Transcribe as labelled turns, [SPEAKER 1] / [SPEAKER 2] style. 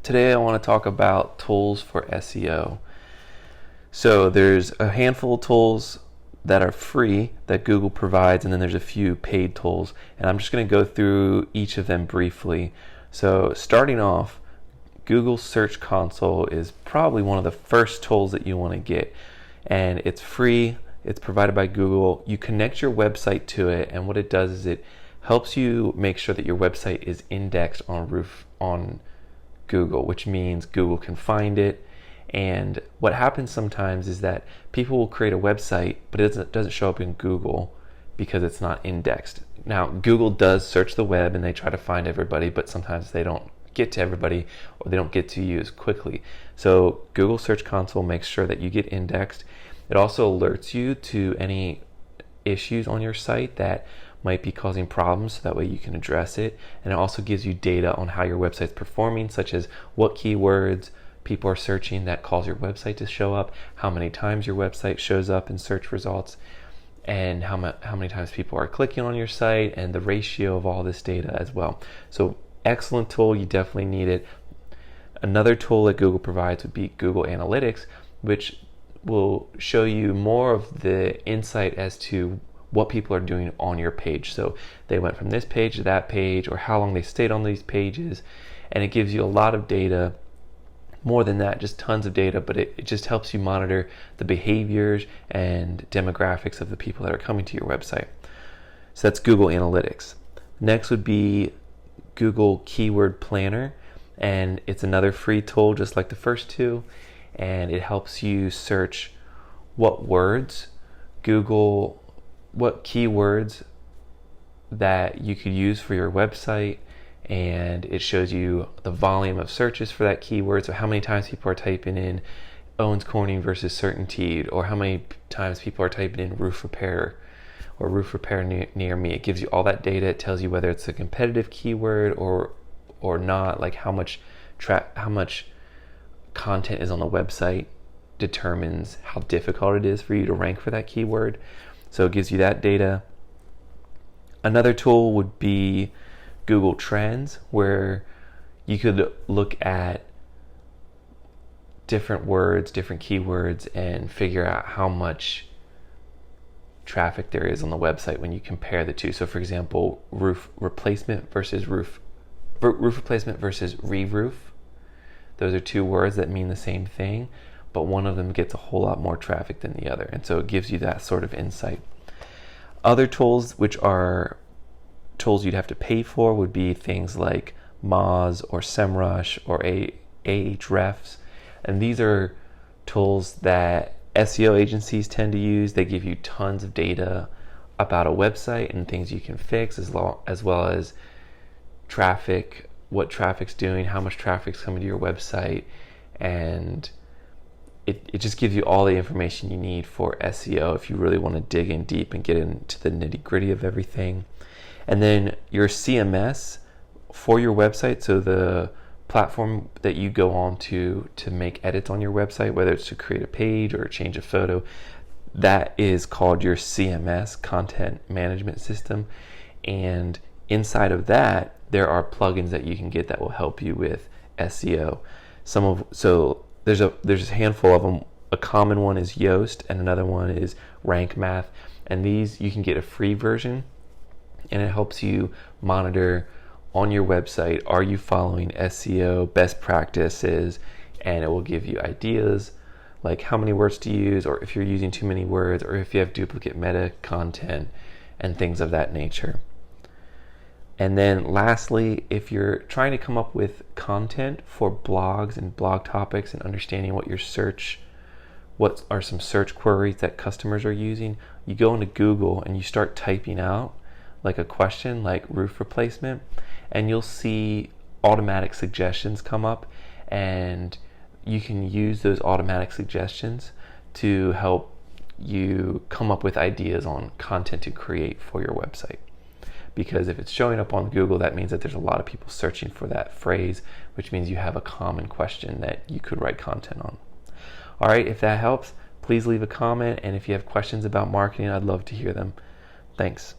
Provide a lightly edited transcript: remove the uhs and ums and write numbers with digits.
[SPEAKER 1] Today I want to talk about tools for SEO. So there's a handful of tools that are free that Google provides, and then there's a few paid tools. And I'm just going to go through each of them briefly. So starting off, Google Search Console is probably one of the first tools that you want to get. And it's free, it's provided by Google. You connect your website to it, and what it does is it helps you make sure that your website is indexed on Google, which means Google can find it. And what happens sometimes is that people will create a website, but it doesn't show up in Google because it's not indexed. Now, Google does search the web and they try to find everybody, but sometimes they don't get to everybody or they don't get to you as quickly. So Google Search Console makes sure that you get indexed. It also alerts you to any issues on your site that might be causing problems, so that way you can address it. And it also gives you data on how your website's performing, such as what keywords people are searching that cause your website to show up, how many times your website shows up in search results, and how many times people are clicking on your site, and the ratio of all this data as well. So excellent tool, you definitely need it. Another tool that Google provides would be Google Analytics, which will show you more of the insight as to what people are doing on your page. So they went from this page to that page, or how long they stayed on these pages, and it gives you a lot of data. More than that, just tons of data, but it just helps you monitor the behaviors and demographics of the people that are coming to your website. So that's Google Analytics. Next would be Google Keyword Planner, and it's another free tool just like the first two, and it helps you search what keywords that you could use for your website, and it shows you the volume of searches for that keyword, so how many times people are typing in Owens Corning versus CertainTeed, or how many times people are typing in roof repair or roof repair near me. It gives you all that data. It tells you whether it's a competitive keyword or not, like how much content is on the website determines how difficult it is for you to rank for that keyword. So it gives you that data. Another tool would be Google Trends, where you could look at different words, different keywords, and figure out how much traffic there is on the website when you compare the two. So for example, roof replacement versus re-roof. Those are two words that mean the same thing, but one of them gets a whole lot more traffic than the other, and so it gives you that sort of insight. Other tools, which are tools you'd have to pay for, would be things like Moz or SEMrush or Ahrefs, and these are tools that SEO agencies tend to use. They give you tons of data about a website and things you can fix, as well as traffic, what traffic's doing, how much traffic's coming to your website, and it just gives you all the information you need for SEO if you really want to dig in deep and get into the nitty-gritty of everything. And then your CMS for your website, so the platform that you go on to make edits on your website, whether it's to create a page or change a photo, that is called your CMS, Content Management System. And inside of that, there are plugins that you can get that will help you with SEO. There's a handful of them. A common one is Yoast, and another one is Rank Math. And these, you can get a free version, and it helps you monitor on your website, are you following SEO best practices? And it will give you ideas like how many words to use, or if you're using too many words, or if you have duplicate meta content and things of that nature. And then lastly, if you're trying to come up with content for blogs and blog topics and understanding what are some search queries that customers are using, you go into Google and you start typing out like a question like roof replacement, and you'll see automatic suggestions come up, and you can use those automatic suggestions to help you come up with ideas on content to create for your website. Because if it's showing up on Google, that means that there's a lot of people searching for that phrase, which means you have a common question that you could write content on. All right, if that helps, please leave a comment, and if you have questions about marketing, I'd love to hear them. Thanks.